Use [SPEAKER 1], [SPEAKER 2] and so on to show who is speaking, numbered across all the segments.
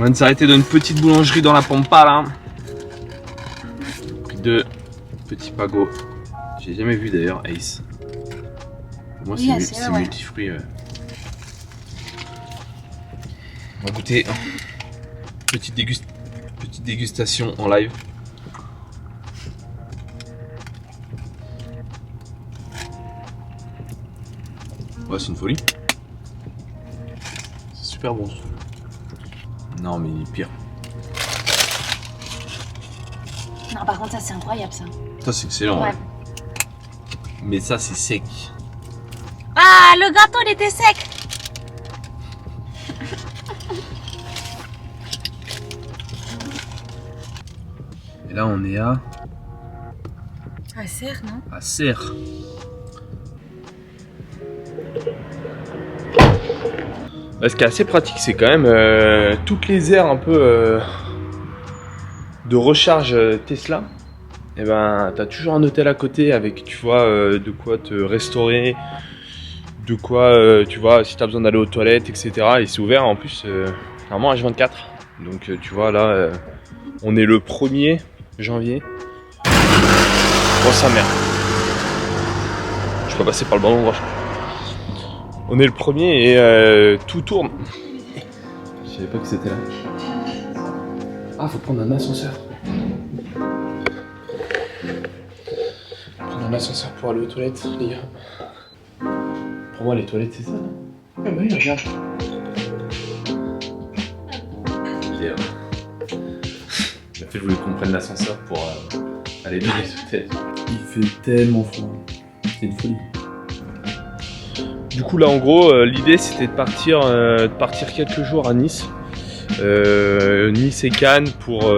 [SPEAKER 1] On vient de s'arrêter dans une petite boulangerie dans la Pampa là. Deux petits pagots. J'ai jamais vu d'ailleurs Ace. Pour moi
[SPEAKER 2] Oui,
[SPEAKER 1] c'est
[SPEAKER 2] ouais.
[SPEAKER 1] multifruits. On va goûter. Petite dégustation en live. Ouais, c'est une folie. C'est super bon. Non, mais il est pire.
[SPEAKER 2] Non, par contre, ça c'est incroyable ça.
[SPEAKER 1] Ça, c'est excellent.
[SPEAKER 2] Ouais.
[SPEAKER 1] Ouais. Mais ça, c'est sec.
[SPEAKER 2] Ah, le gâteau il était sec.
[SPEAKER 1] Et là, on est à
[SPEAKER 2] Serre, non?
[SPEAKER 1] à Serre. Là, ce qui est assez pratique, c'est quand même toutes les aires un peu de recharge Tesla. Et ben, t'as toujours un hôtel à côté avec, tu vois, de quoi te restaurer, de quoi, tu vois, si t'as besoin d'aller aux toilettes, etc. Et c'est ouvert en plus, vraiment H24. Donc, tu vois, là, on est le 1er janvier. Bon, sa mère. Je peux passer par le bon endroit. On est le 1er et tout tourne. Je savais pas que c'était là. Ah, faut prendre un ascenseur. Prendre un ascenseur pour aller aux toilettes, les gars. Pour moi, les toilettes, c'est ça, non? Ah bah oui, regarde. En fait, je voulais qu'on prenne l'ascenseur pour aller dans les toilettes. Il fait tellement froid. C'est une folie. Du coup, là, en gros, l'idée, c'était de partir quelques jours à Nice. Nice et Cannes pour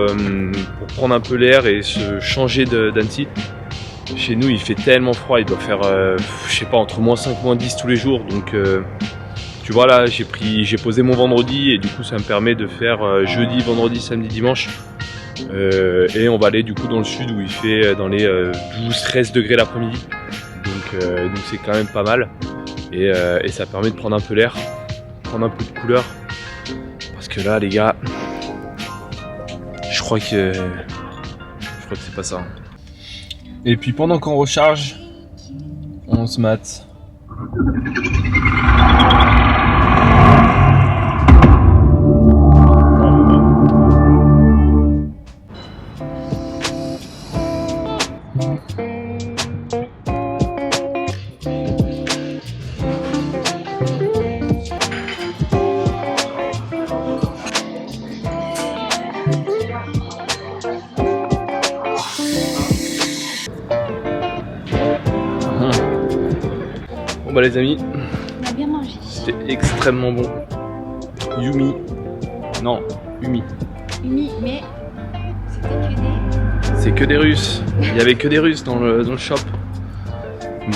[SPEAKER 1] prendre un peu l'air et se changer d'Annecy. Chez nous il fait tellement froid, il doit faire je sais pas, entre -5, -10 tous les jours, donc tu vois là j'ai posé mon vendredi et du coup ça me permet de faire jeudi, vendredi, samedi, dimanche et on va aller du coup dans le sud où il fait dans les 12-13 degrés l'après-midi, donc c'est quand même pas mal et ça permet de prendre un peu l'air, prendre un peu de couleur. Parce que là, les gars, je crois que c'est pas ça. Et puis pendant qu'on recharge, on se mate. Bon bah les amis,
[SPEAKER 2] On a bien mangé.
[SPEAKER 1] c'était extrêmement bon. Yumi. Non, Umi.
[SPEAKER 2] Umi, mais c'était que des...
[SPEAKER 1] C'est que des Russes. Il y avait que des Russes dans le shop.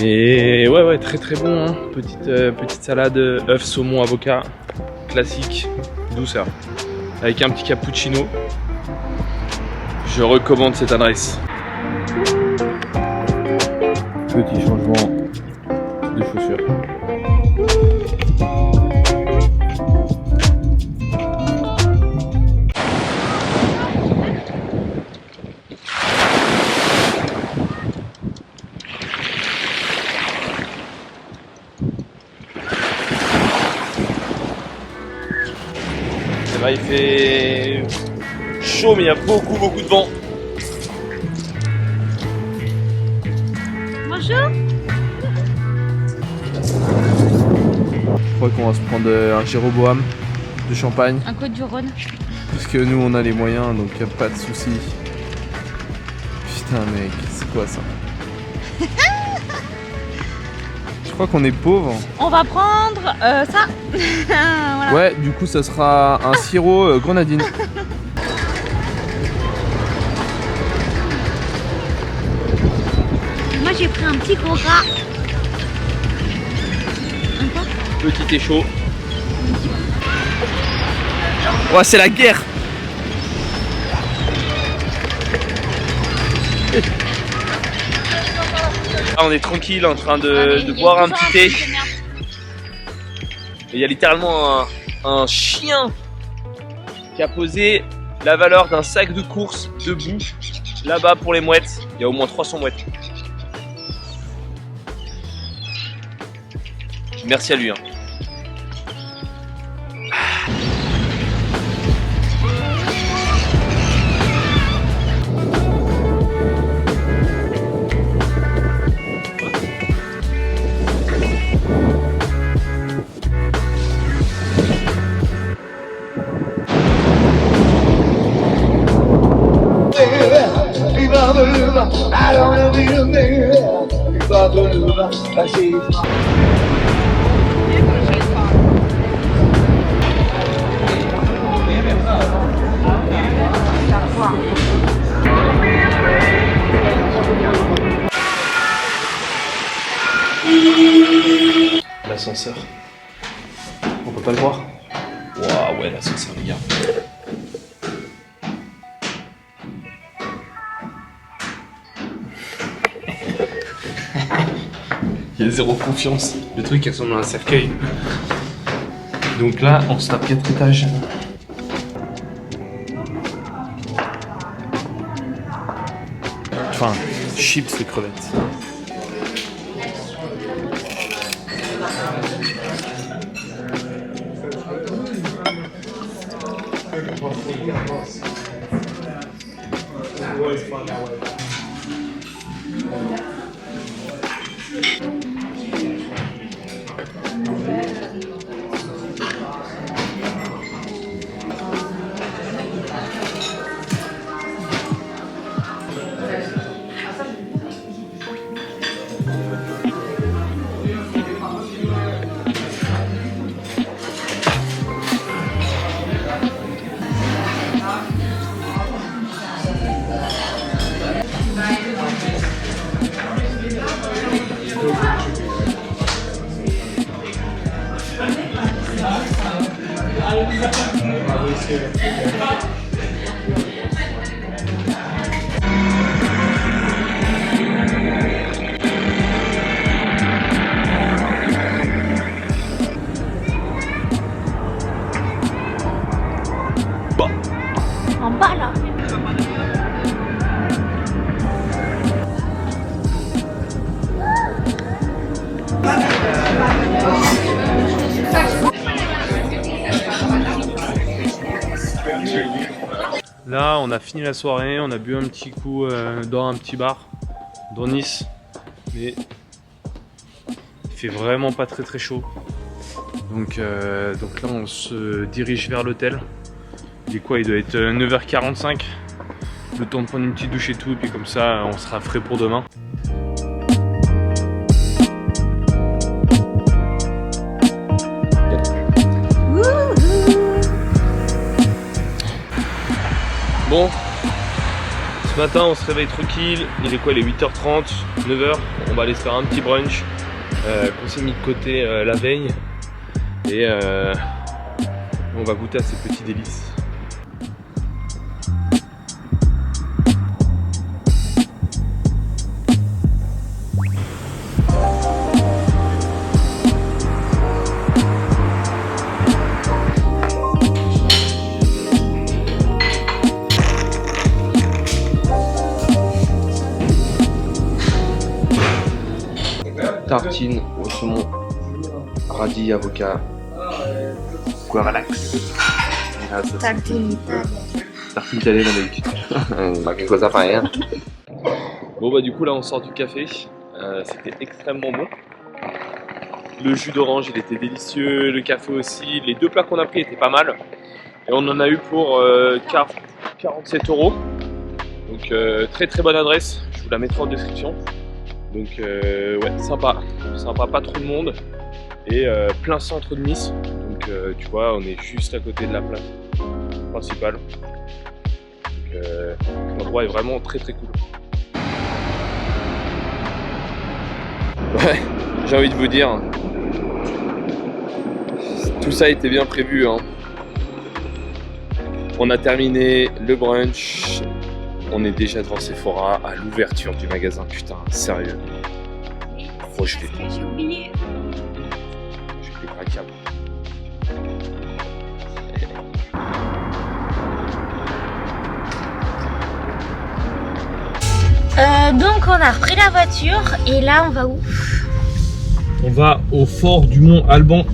[SPEAKER 1] Mais ouais, très très bon. Hein. Petite salade, œufs, saumon, avocat. Classique, douceur. Avec un petit cappuccino. Je recommande cette adresse. Petit changement de chaussures. Là, il fait chaud, mais il y a beaucoup de vent.
[SPEAKER 2] Bonjour.
[SPEAKER 1] Je crois qu'on va se prendre un Jéroboam de champagne.
[SPEAKER 2] Un Côte du Rhône.
[SPEAKER 1] Parce que nous, on a les moyens, donc il n'y a pas de souci. Putain, mec, c'est quoi ça? Je crois qu'on est pauvre.
[SPEAKER 2] On va prendre ça. Voilà.
[SPEAKER 1] Ouais, du coup, ça sera un sirop grenadine.
[SPEAKER 2] Moi, j'ai pris un petit coca.
[SPEAKER 1] Petit et chaud. Ouais, c'est la guerre. Là, on est tranquille en train de boire un petit thé. Et il y a littéralement un chien qui a posé la valeur d'un sac de course debout là-bas pour les mouettes. Il y a au moins 300 mouettes. Merci à lui. Hein. L'ascenseur. On peut pas le voir. Waouh, ouais, l'ascenseur, regarde. Il y a zéro confiance. Le truc il ressemble à un cercueil. Donc là, on se tape 4 étages. Enfin, chips et crevettes.
[SPEAKER 2] En bas là.
[SPEAKER 1] Là, on a fini la soirée, on a bu un petit coup dans un petit bar, dans Nice, mais il fait vraiment pas très chaud. Donc là, on se dirige vers l'hôtel. Il est quoi? Il doit être 9h45. Le temps de prendre une petite douche et tout, et puis comme ça, on sera frais pour demain. Bon, ce matin on se réveille tranquille, il est quoi, il est 8h30, 9h, on va aller se faire un petit brunch qu'on s'est mis de côté la veille et on va goûter à ces petits délices. Tartine au saumon, radis, avocat, guaralax.
[SPEAKER 2] Tartine.
[SPEAKER 1] Tartine italienne d'habitude.
[SPEAKER 3] Ma che cosa fai, hein?
[SPEAKER 1] Bon bah du coup là on sort du café, c'était extrêmement bon. Le jus d'orange il était délicieux, le café aussi, les deux plats qu'on a pris étaient pas mal. Et on en a eu pour 47 €. Donc très bonne adresse, je vous la mettrai en description. Donc ouais, sympa, pas trop de monde et plein centre de Nice. Donc tu vois, on est juste à côté de la place principale. Donc l'endroit est vraiment très cool. Ouais, j'ai envie de vous dire, tout ça était bien prévu, hein. On a terminé le brunch. On est déjà devant Sephora à l'ouverture du magasin, putain, sérieux. Oh, je l'ai.
[SPEAKER 2] J'ai oublié.
[SPEAKER 1] Je l'ai craquable.
[SPEAKER 2] Donc on a repris la voiture et là on va où?
[SPEAKER 1] On va au fort du Mont Alban.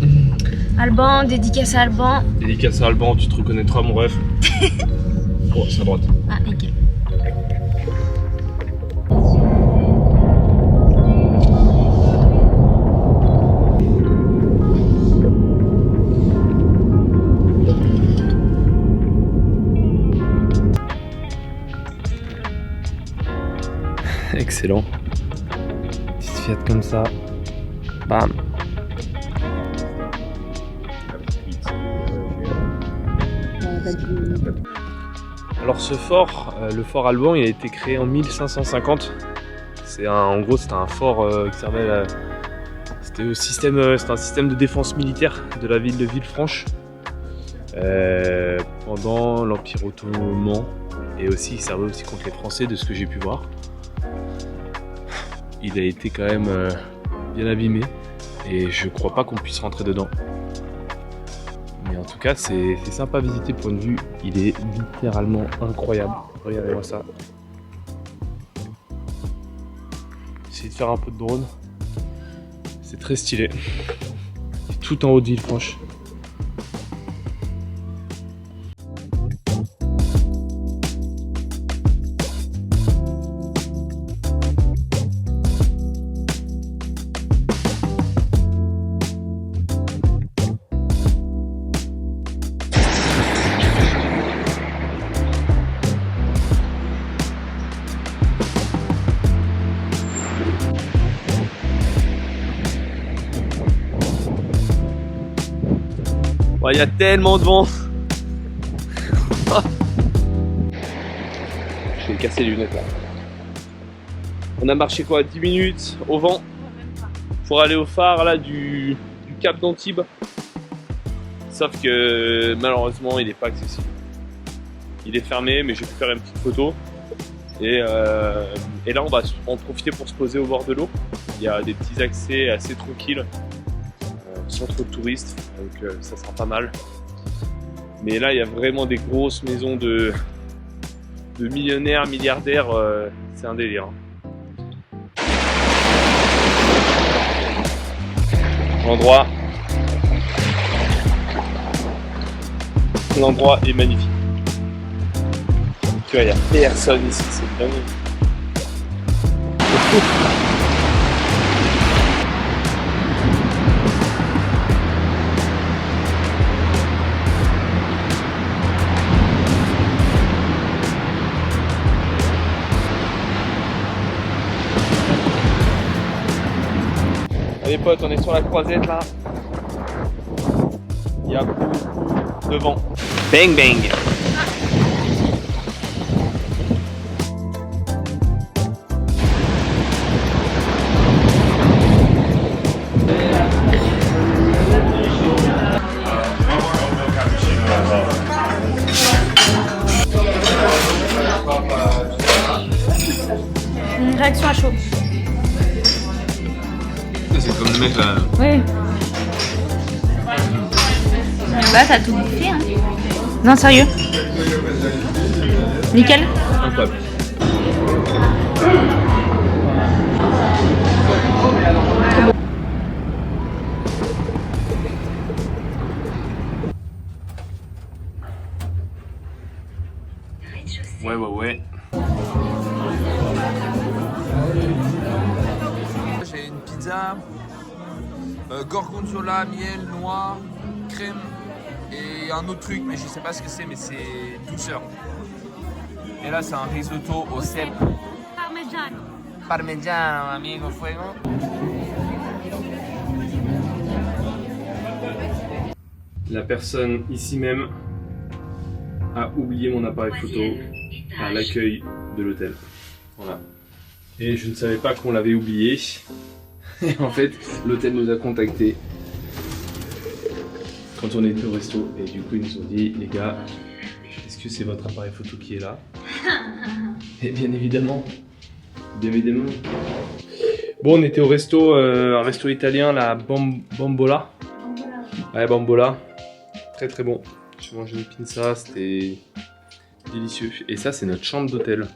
[SPEAKER 2] Alban, dédicace à Alban.
[SPEAKER 1] Dédicace à Alban, tu te reconnaîtras mon rêve. Oh, c'est à droite.
[SPEAKER 2] Ah, nickel.
[SPEAKER 1] Excellent. Petite Fiat comme ça. Bam. Alors ce fort, le fort Alban, il a été créé en 1550. En gros, c'était un fort qui servait c'était un système de défense militaire de la ville de Villefranche pendant l'Empire ottoman, et aussi il servait aussi contre les Français, de ce que j'ai pu voir. Il a été quand même bien abîmé et je crois pas qu'on puisse rentrer dedans. Mais en tout cas, c'est sympa à visiter. Point de vue, il est littéralement incroyable. Regardez-moi ça. Essayez de faire un peu de drone. C'est très stylé. C'est tout en haut de Villefranche. Il y a tellement de vent. Je vais me casser les lunettes là. On a marché quoi, 10 minutes au vent pour aller au phare là du Cap d'Antibes. Sauf que malheureusement il n'est pas accessible. Il est fermé, mais j'ai pu faire une petite photo. Et là on va en profiter pour se poser au bord de l'eau. Il y a des petits accès assez tranquilles. Sans trop de touristes, donc ça sera pas mal. Mais là il y a vraiment des grosses maisons de millionnaires, milliardaires, c'est un délire. L'endroit est magnifique. Tu vois, il n'y a personne ici, c'est dingue. Allez potes, on est sur la croisette là. Il y a beaucoup de vent. Bang bang.
[SPEAKER 2] Une réaction à chaud.
[SPEAKER 1] C'est comme le mec là.
[SPEAKER 2] Oui. Bah t'as tout bouffé hein. Non sérieux. Nickel.
[SPEAKER 1] Incroyable. Ouais.
[SPEAKER 4] J'ai une pizza, gorgonzola, miel, noix, crème et un autre truc, mais je sais pas ce que c'est, mais c'est douceur. Et là, c'est un risotto au cèpe. Parmigiano, amigo fuego.
[SPEAKER 1] La personne ici même a oublié mon appareil photo à l'accueil de l'hôtel. Voilà. Et je ne savais pas qu'on l'avait oublié. Et en fait, l'hôtel nous a contactés quand on était au resto. Et du coup, ils nous ont dit, les gars, est-ce que c'est votre appareil photo qui est là? Et bien évidemment. Bon, on était au resto, un resto italien, la Bambola. Ouais, Bambola. Très très bon. J'ai mangé une pizza, c'était délicieux. Et ça, c'est notre chambre d'hôtel.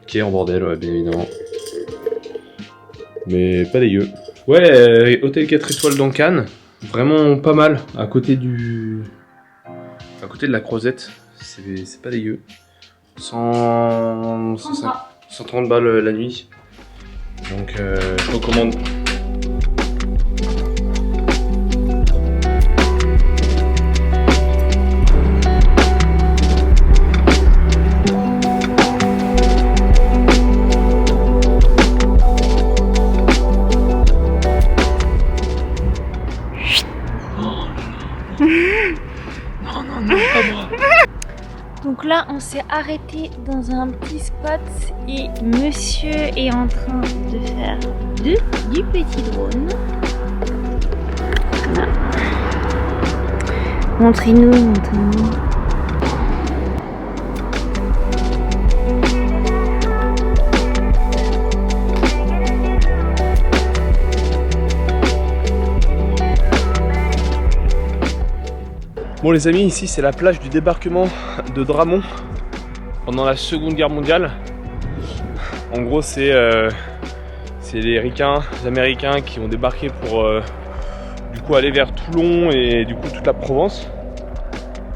[SPEAKER 1] Qui est en bordel, ouais, bien évidemment. Mais pas dégueu. Ouais, hôtel 4 étoiles dans Cannes. Vraiment pas mal. À côté de la Crozette. C'est pas dégueu. 130 balles la nuit. Donc je recommande.
[SPEAKER 2] Donc là, on s'est arrêté dans un petit spot et monsieur est en train de faire du petit drone. Voilà. Montrez-nous, montrez-nous.
[SPEAKER 1] Bon les amis, ici c'est la plage du débarquement de Dramont pendant la Seconde Guerre mondiale. En gros c'est les Américains qui ont débarqué pour du coup aller vers Toulon et du coup toute la Provence.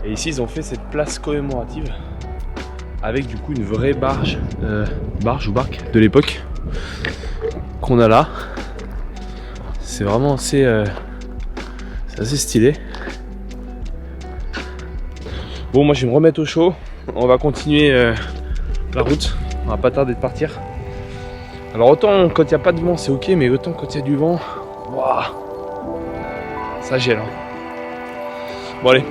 [SPEAKER 1] Et ici ils ont fait cette place commémorative avec du coup une vraie barge ou barque de l'époque qu'on a là. C'est vraiment assez stylé. Bon, moi je vais me remettre au chaud, on va continuer la route, on va pas tarder de partir. Alors autant quand il n'y a pas de vent c'est ok, mais autant quand il y a du vent, waouh, ça gèle. Bon allez,